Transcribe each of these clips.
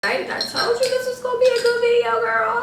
I told you this was gonna be a good video, girl.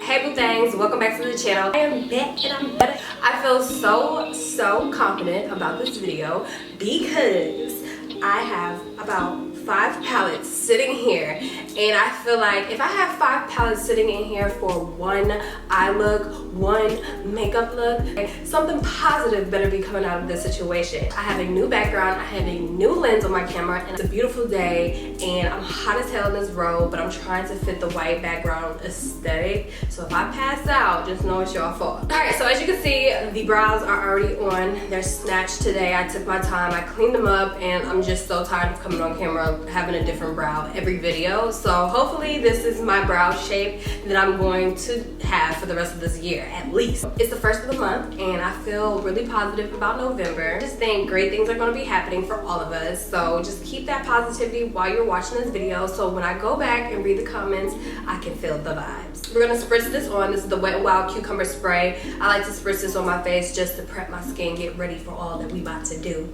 Hey boo things, welcome back to the channel. I am back and I'm better. I feel so confident about this video because I have about 5 palettes sitting here, and I feel like if I have 5 palettes sitting in here for one eye look, one makeup look, something positive better be coming out of this situation. I have a new background, I have a new lens on my camera, and it's a beautiful day, and I'm hot as hell in this robe, but I'm trying to fit the white background aesthetic. So if I pass out, just know it's your fault. Alright, so as you can see, the brows are already on. They're snatched today. I took my time, I cleaned them up, and I'm just so tired of coming on camera having a different brow every video. So hopefully this is my brow shape that I'm going to have for the rest of this year, at least. It's the first of the month, and I feel really positive about November. I just think great things are going to be happening for all of us. So just keep that positivity while you're watching this video, so when I go back and read the comments, I can feel the vibes. We're going to spritz this on. This is the Wet n Wild Cucumber Spray. I like to spritz this on my face just to prep my skin, get ready for all that we about to do.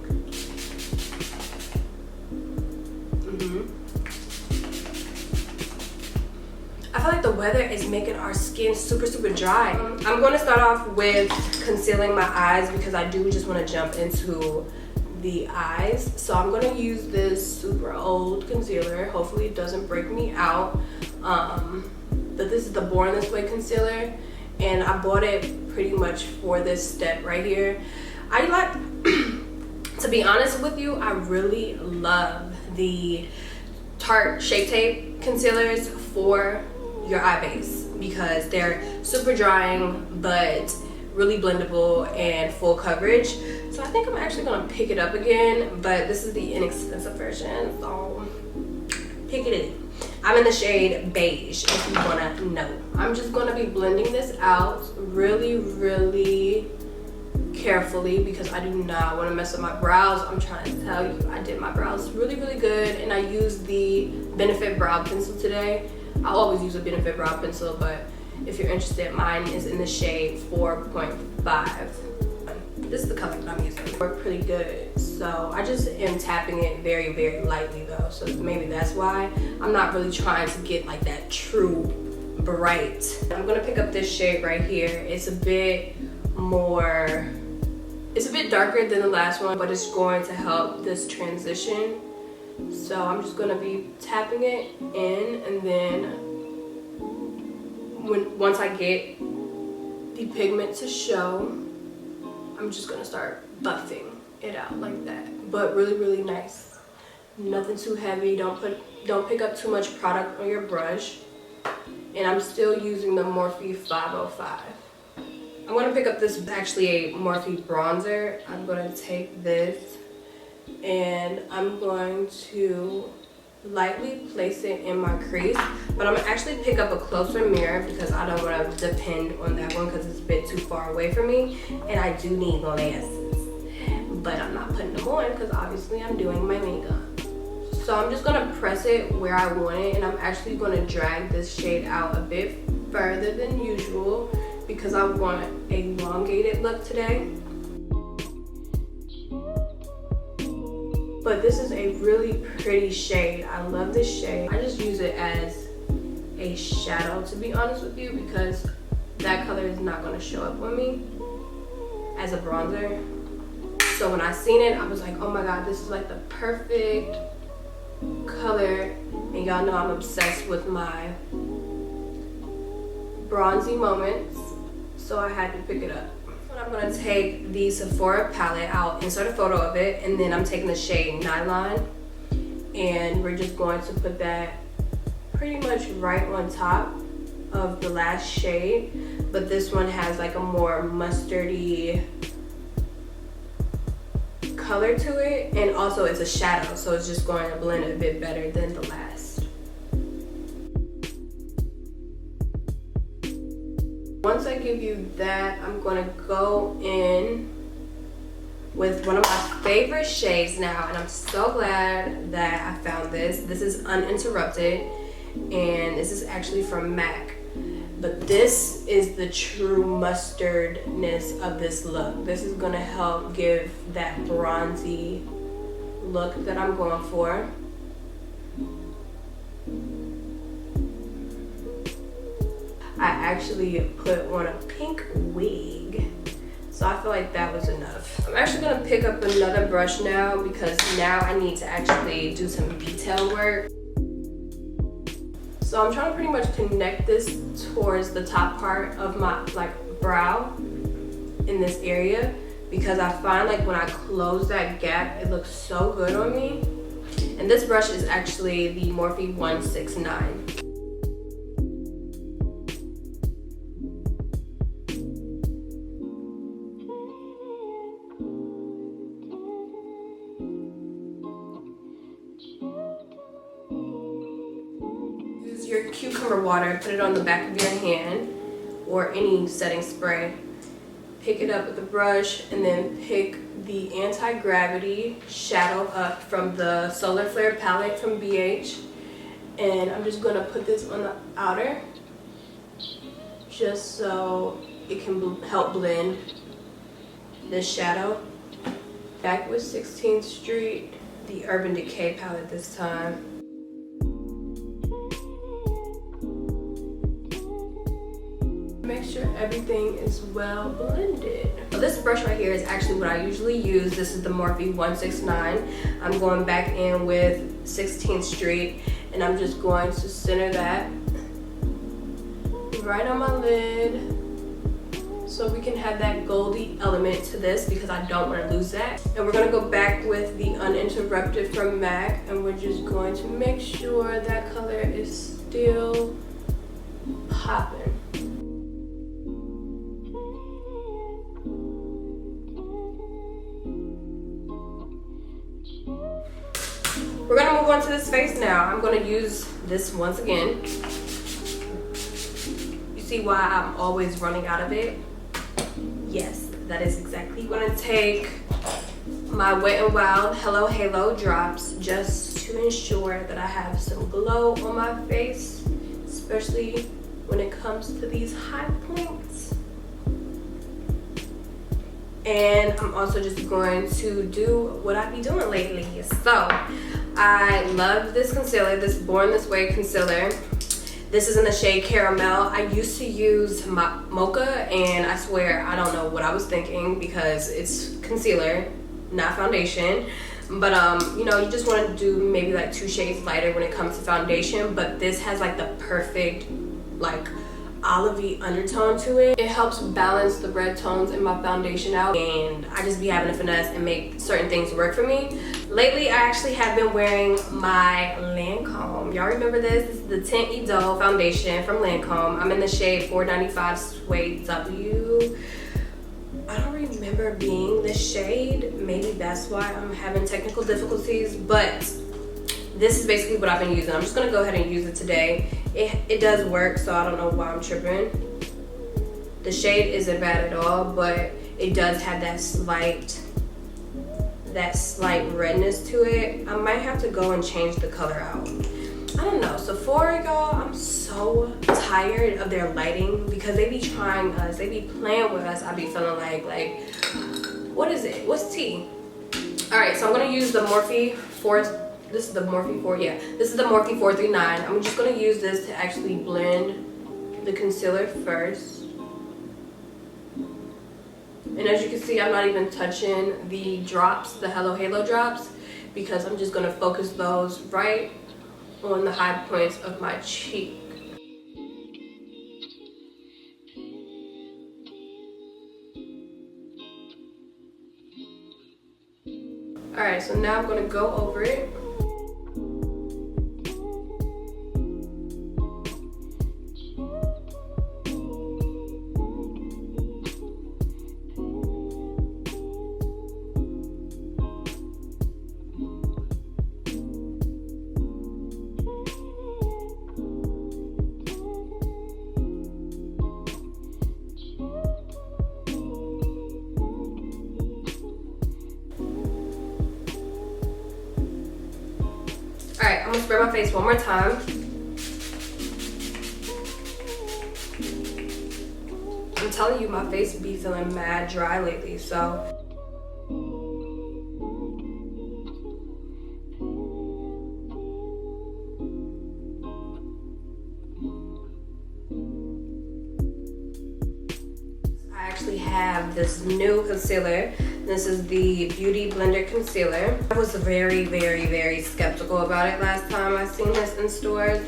I feel like the weather is making our skin super dry. I'm going to start off with concealing my eyes because I do just want to jump into the eyes. So I'm going to use this super old concealer. Hopefully it doesn't break me out. But this is the Born This Way concealer, and I bought it pretty much for this step right here. I like, to be honest with you, I really love the Tarte Shape Tape concealers for your eye base because they're super drying but really blendable and full coverage. So I think I'm actually gonna pick it up again, but this is the inexpensive version, so pick it in. I'm in the shade Beige, if you wanna know. I'm just gonna be blending this out really carefully because I do not want to mess up my brows. I'm trying to tell you, I did my brows really good, and I used the Benefit brow pencil today. I always use a Benefit brow pencil, but if you're interested, mine is in the shade 4.5. This is the color that I'm using. Work pretty good. So I just am tapping it very lightly though, so maybe that's why. I'm not really trying to get like that true bright. I'm gonna pick up this shade right here. It's a bit darker than the last one, but it's going to help this transition. So I'm just gonna be tapping it in, and then once I get the pigment to show, I'm just gonna start buffing it out like that. But really nice. Nothing too heavy. Don't pick up too much product on your brush. And I'm still using the Morphe 505. I'm going to pick up this, actually a Morphe bronzer. I'm going to take this and I'm going to lightly place it in my crease. But I'm going to actually pick up a closer mirror because I don't want to depend on that one because it's a bit too far away from me. And I do need glasses. But I'm not putting them on because obviously I'm doing my makeup. So I'm just going to press it where I want it, and I'm actually going to drag this shade out a bit further than usual because I want an elongated look today. But this is a really pretty shade. I love this shade. I just use it as a shadow, to be honest with you, because that color is not going to show up on me as a bronzer. So when I seen it, I was like, oh my god, this is like the perfect color. And y'all know I'm obsessed with my bronzy moments, so I had to pick it up. So I'm going to take the Sephora palette, I'll insert a photo of it, and then I'm taking the shade Nylon, and we're just going to put that pretty much right on top of the last shade. But this one has like a more mustardy color to it, and also it's a shadow, so it's just going to blend a bit better than the last. Once I give you that, I'm going to go in with one of my favorite shades now, and I'm so glad that I found this. This is Uninterrupted, and this is actually from MAC. But this is the true mustardness of this look. This is gonna help give that bronzy look that I'm going for. I actually put on a pink wig, so I feel like that was enough. I'm actually gonna pick up another brush now because now I need to actually do some detail work. So I'm trying to pretty much connect this towards the top part of my brow in this area, because I find like when I close that gap, it looks so good on me. And this brush is actually the Morphe 169. Use your cucumber water, put it on the back of your hand or any setting spray. Pick it up with the brush and then pick the anti-gravity shadow up from the Solar Flare palette from BH. And I'm just gonna put this on the outer just so it can help blend this shadow. Back with 16th Street, the Urban Decay palette this time. Make sure everything is well blended. This brush right here is actually what I usually use. This is the Morphe 169. I'm going back in with 16th Street and I'm just going to center that right on my lid so we can have that goldy element to this, because I don't want to lose that. And we're going to go back with the Uninterrupted from MAC and we're just going to make sure that color is still popping. We're gonna move on to this face now. I'm gonna use this once again. You see why I'm always running out of it? Yes, that is exactly. I'm gonna take my Wet n Wild Hello Halo drops just to ensure that I have some glow on my face, especially when it comes to these high points. And I'm also just going to do what I've been doing lately. So I love this concealer, this Born This Way concealer. This is in the shade Caramel. I used to use my Mocha and I swear I don't know what I was thinking because it's concealer, not foundation. But you know, you just want to do maybe like 2 shades lighter when it comes to foundation, but this has like the perfect like olivey undertone to it. It helps balance the red tones in my foundation out, and I just be having a finesse and make certain things work for me. Lately, I actually have been wearing my Lancome. Y'all remember this? This is the Teint Idole foundation from Lancome. I'm in the shade 495 Suede W. I don't remember being this shade. Maybe that's why I'm having technical difficulties, but this is basically what I've been using. I'm just gonna go ahead and use it today. It does work, so I don't know why I'm tripping. The shade isn't bad at all, but it does have that slight redness to it. I might have to go and change the color out. I don't know. Sephora, y'all, I'm so tired of their lighting because they be trying us. They be playing with us. I be feeling like what is it? What's tea? All right, so I'm gonna use the Morphe 4. This is the Morphe 4, yeah. This is the Morphe 439. I'm just gonna use this to actually blend the concealer first. And as you can see, I'm not even touching the drops, the Hello Halo drops, because I'm just gonna focus those right on the high points of my cheek. All right, so now I'm gonna go over it. Alright, I'm gonna spray my face one more time. I'm telling you, my face be feeling mad dry lately, so. have this new concealer. This is the Beauty Blender Concealer. I was very skeptical about it last time I seen this in stores,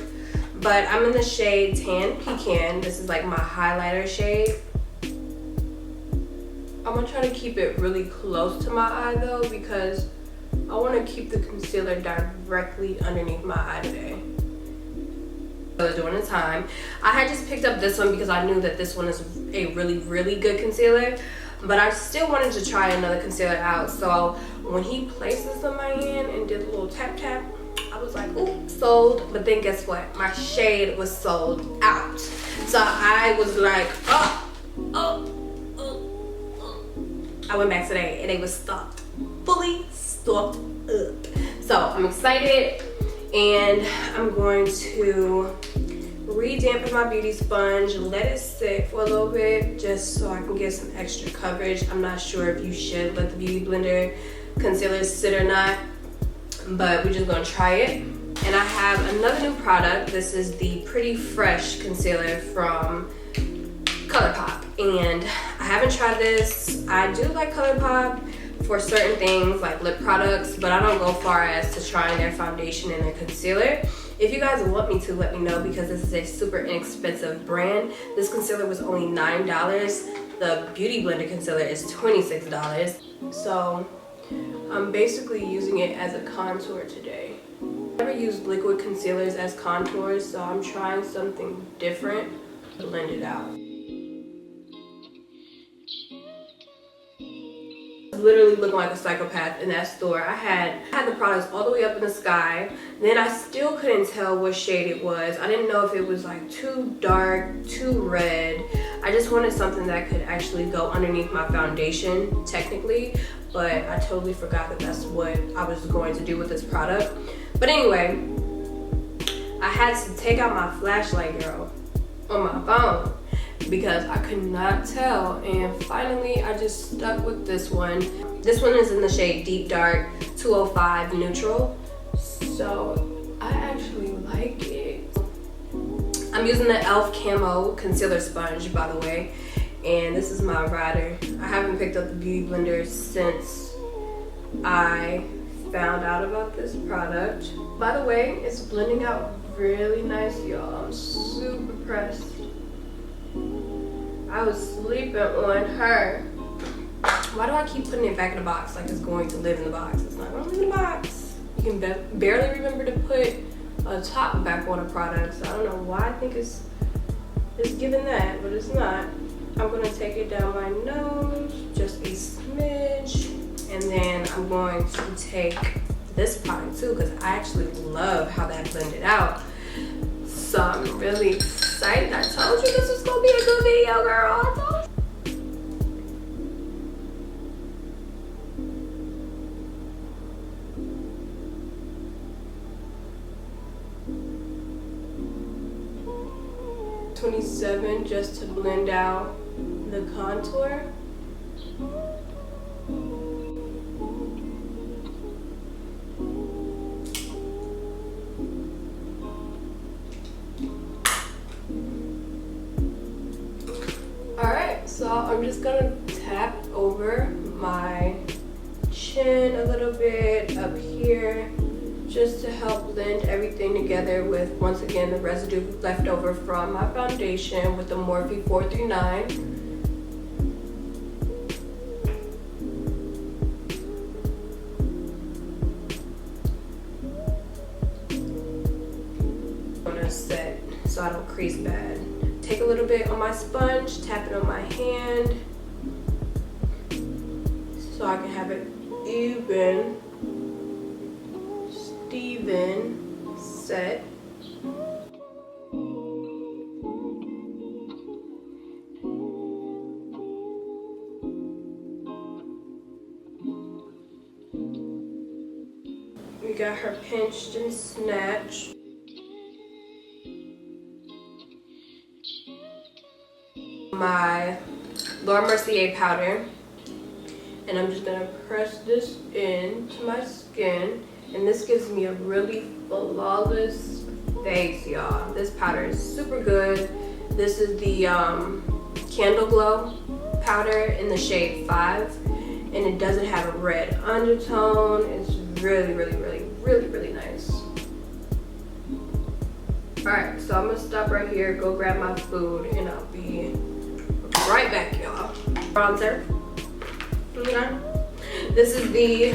but I'm in the shade Tan Pecan. This is like my highlighter shade. I'm gonna try to keep it really close to my eye though, because I want to keep the concealer directly underneath my eye today. During the time, I had just picked up this one because I knew that this one is a really good concealer, but I still wanted to try another concealer out. So when he placed this on my hand and did a little tap tap, I was like, ooh, sold. But then guess what? My shade was sold out. So I was like, I went back today and it was stocked, fully stocked up. So I'm excited, and I'm going to re-dampen my beauty sponge, let it sit for a little bit just so I can get some extra coverage. I'm not sure if you should let the Beauty Blender concealer sit or not, but we're just gonna try it. And I have another new product. This is the Pretty Fresh concealer from ColourPop, and I haven't tried this. I do like ColourPop for certain things like lip products, but I don't go far as to trying their foundation and their concealer. If you guys want me to, let me know, because this is a super inexpensive brand. This concealer was only $9. The Beauty Blender concealer is $26. So I'm basically using it as a contour today. I've never used liquid concealers as contours, so I'm trying something different to blend it out. Literally looking like a psychopath in that store. I had the products all the way up in the sky. Then I still couldn't tell what shade it was. I didn't know if it was like too dark, too red. I just wanted something that could actually go underneath my foundation technically, but I totally forgot that that's what I was going to do with this product. But anyway, I had to take out my flashlight, girl, on my phone, because I could not tell, and finally I just stuck with this one. This one is in the shade Deep Dark 205 Neutral, so I actually like it. I'm using the e.l.f. Camo concealer sponge, by the way, and this is my rider. I haven't picked up the Beauty Blender since I found out about this product. By the way, it's blending out really nice, y'all. I'm super impressed. I was sleeping on her. Why do I keep putting it back in the box like it's going to live in the box? It's not going to live in the box. You can barely remember to put a top back on a product, so I don't know why I think it's giving that, but it's not. I'm going to take it down my nose, just a smidge, and then I'm going to take this product too, because I actually love how that blended out. So I'm really excited. I told you this was gonna be a good video, girl. I told you. $27 just to blend out the contour. So I'm just gonna tap over my chin a little bit up here, just to help blend everything together with, once again, the residue left over from my foundation with the Morphe 439. I'm gonna set so I don't crease bad. Take a little bit on my sponge, tap it on my hand so I can have it even, Steven set. We got her pinched and snatched. My Mercier powder, and I'm just gonna press this into my skin, and this gives me a really flawless face, y'all. This powder is super good. This is the Candle Glow powder in the shade 5, and it doesn't have a red undertone. It's really, really, really, really, really nice. Alright, so I'm gonna stop right here, go grab my food, and I'll be right back, y'all. Bronzer. Okay. This is the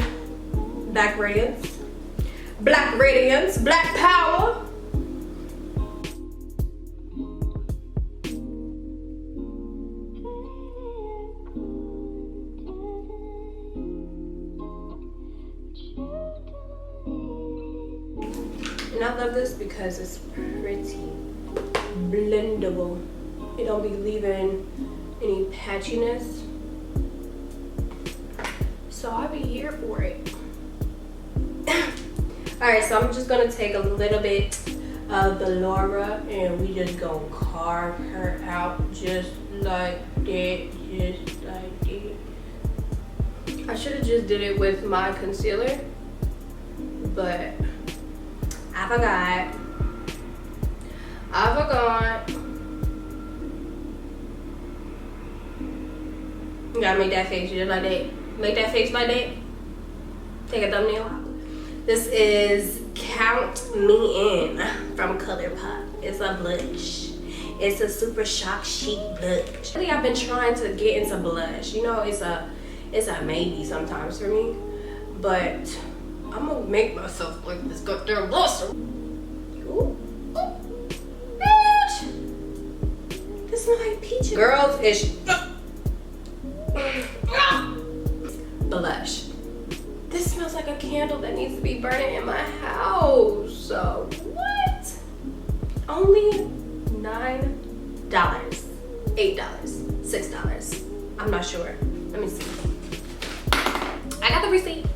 Black Radiance. Black Radiance, Black Power. And I love this because it's pretty blendable. It don't be leaving any patchiness. So I'll be here for it. Alright, so I'm just gonna take a little bit of the Laura and we just gonna carve her out just like that, just like that. I should have just did it with my concealer, but I forgot. You gotta make that face just like that. Make that face like that. Take a thumbnail. This is Count Me In from ColourPop. It's a blush. It's a super shock chic blush. Really, I've been trying to get into blush. You know, it's a maybe sometimes for me, but I'm gonna make myself like this goddamn blush. Ooh. Bitch. This smells like peaches. Girls ish. Blush. This smells like a candle that needs to be burning in my house. So what? Only $9, $8, $6. I'm not sure. Let me see. I got the receipt.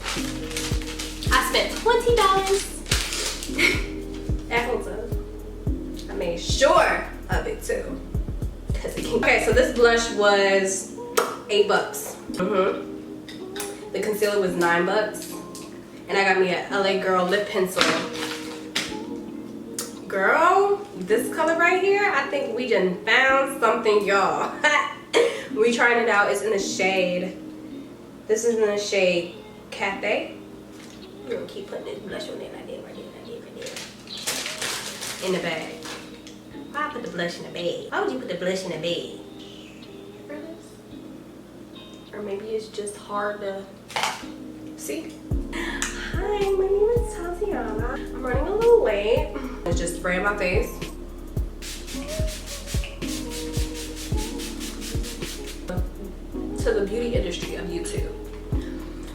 I spent $20 at Ulta. I made sure of it too. Okay, so this blush was $8. The concealer was $9, and I got me a LA Girl lip pencil. Girl, this color right here, I think we just found something, y'all. We tried it out. It's in the shade. This is in the shade Cafe. I'm gonna keep putting this blush on there. Right there. In the bag. Why put the blush in the bag? Why would you put the blush in the bag? Or maybe it's just hard to see. Hi, my name is Tatiana. I'm running a little late. Let's just spray on my face. To the beauty industry of YouTube.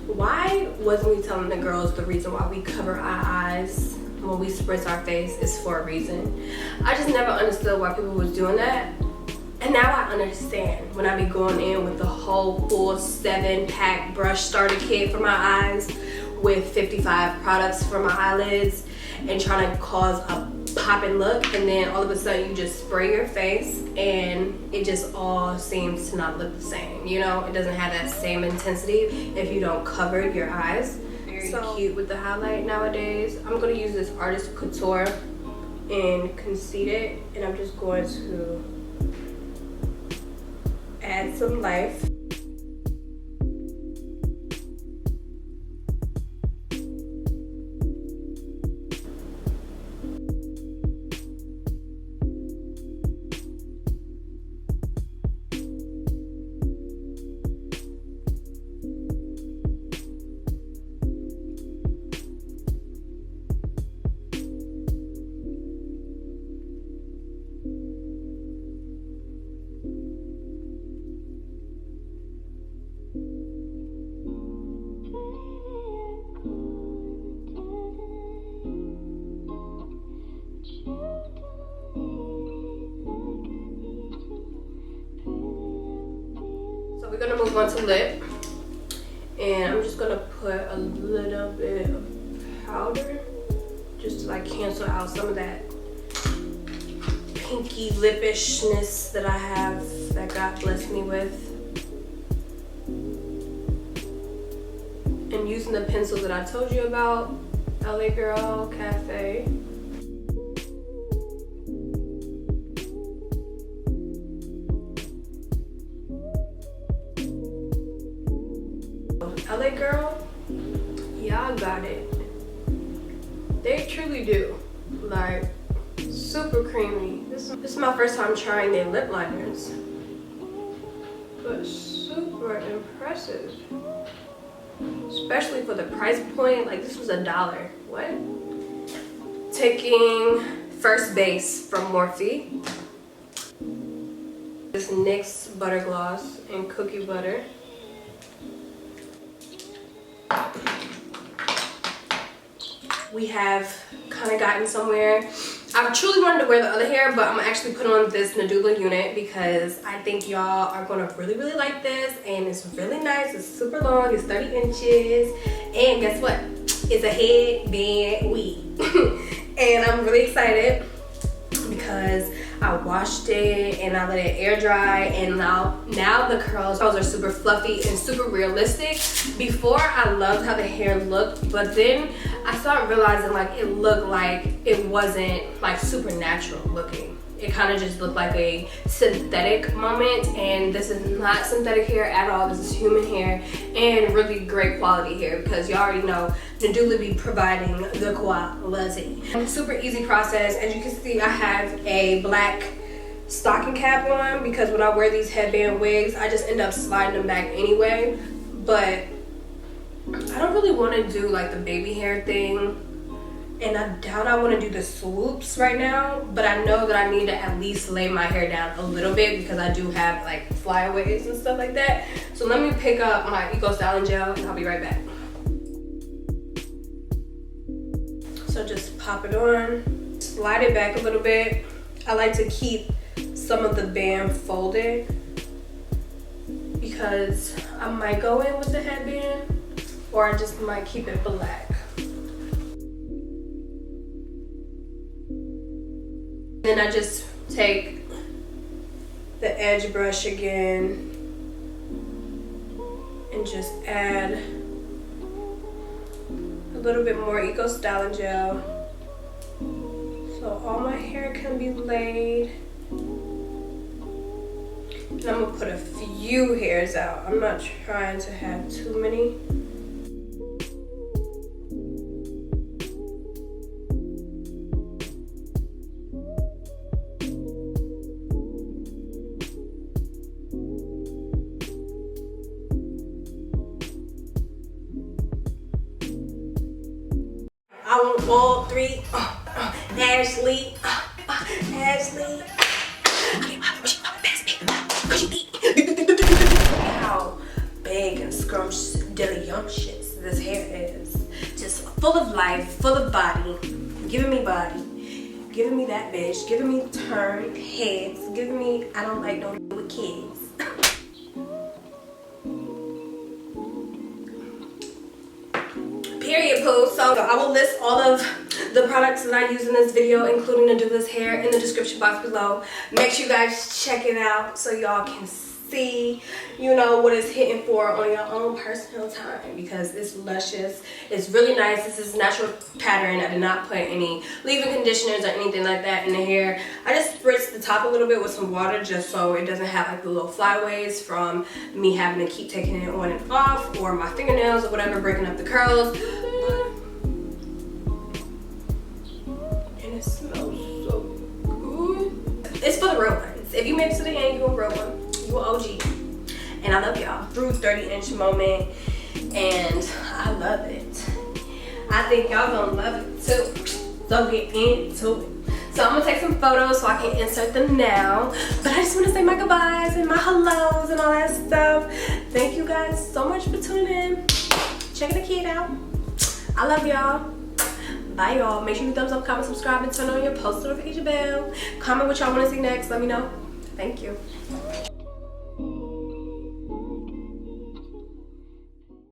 Why wasn't we telling the girls the reason why we cover our eyes when we spritz our face is for a reason? I just never understood why people was doing that. And now I understand when I be going in with the whole full 7-pack brush starter kit for my eyes with 55 products for my eyelids and trying to cause a popping look, and then all of a sudden you just spray your face and it just all seems to not look the same. You know, it doesn't have that same intensity if you don't cover your eyes. Very cute with the highlight nowadays. I'm going to use this Artist Couture and Conceit It, and I'm just going to add some life. We're gonna move on to lip, and I'm just gonna put a little bit of powder just to like cancel out some of that pinky lipishness that I have, that God blessed me with. And using the pencils that I told you about, LA Girl Cafe. They truly do. Like, super creamy. This is my first time trying their lip liners. But super impressive. Especially for the price point. Like, this was $1. What? Taking First Base from Morphe. This NYX Butter Gloss in Cookie Butter. We have kind of gotten somewhere. I truly wanted to wear the other hair, but I'm actually putting on this Nadula unit because I think y'all are gonna really like this, and it's really nice. It's super long, it's 30 inches, and guess what? It's a headband weave. And I'm really excited because I washed it and I let it air dry, and now the curls are super fluffy and super realistic. Before, I loved how the hair looked, but then I started realizing like it looked like it wasn't like super natural looking. It kind of just looked like a synthetic moment, and this is not synthetic hair at all. This is human hair, and really great quality hair, because you already know Nadula be providing the quality. Super easy process. As you can see, I have a black stocking cap on because when I wear these headband wigs, I just end up sliding them back anyway. But I don't really want to do like the baby hair thing, and I doubt I want to do the swoops right now, but I know that I need to at least lay my hair down a little bit because I do have like flyaways and stuff like that. So let me pick up my Eco Styling Gel and I'll be right back. So just pop it on, slide it back a little bit. I like to keep some of the band folded because I might go in with the headband, or I just might keep it black. Then I just take the edge brush again and just add a little bit more Eco Styling Gel so all my hair can be laid. And I'm gonna put a few hairs out. I'm not trying to have too many. I want all three. Ashley. Ashley. How big and scrumptious this hair is. Just full of life, full of body. Giving me body. Giving me that bitch. Giving me turned heads. Giving me, I don't like no with kids. Period, poo. So I will list all of the products that I use in this video, including Nadula's hair, in the description box below. Make sure you guys check it out so y'all can see, you know, what it's hitting for on your own personal time, because it's luscious. It's really nice. This is natural pattern. I did not put any leave-in conditioners or anything like that in the hair. I just spritzed the top a little bit with some water just so it doesn't have like the little flyaways from me having to keep taking it on and off, or my fingernails or whatever breaking up the curls. And it smells so good. It's for the real ones. If you made it to the end, you're a real one. You an OG. And I love y'all. Through 30-inch moment, and I love it. I think y'all gonna love it too. So get into it. So I'm gonna take some photos so I can insert them now. But I just want to say my goodbyes and my hellos and all that stuff. Thank you guys so much for tuning in. Checking the kid out. I love y'all. Bye y'all. Make sure you thumbs up, comment, subscribe, and turn on your post notification bell. Comment what y'all want to see next. Let me know. Thank you.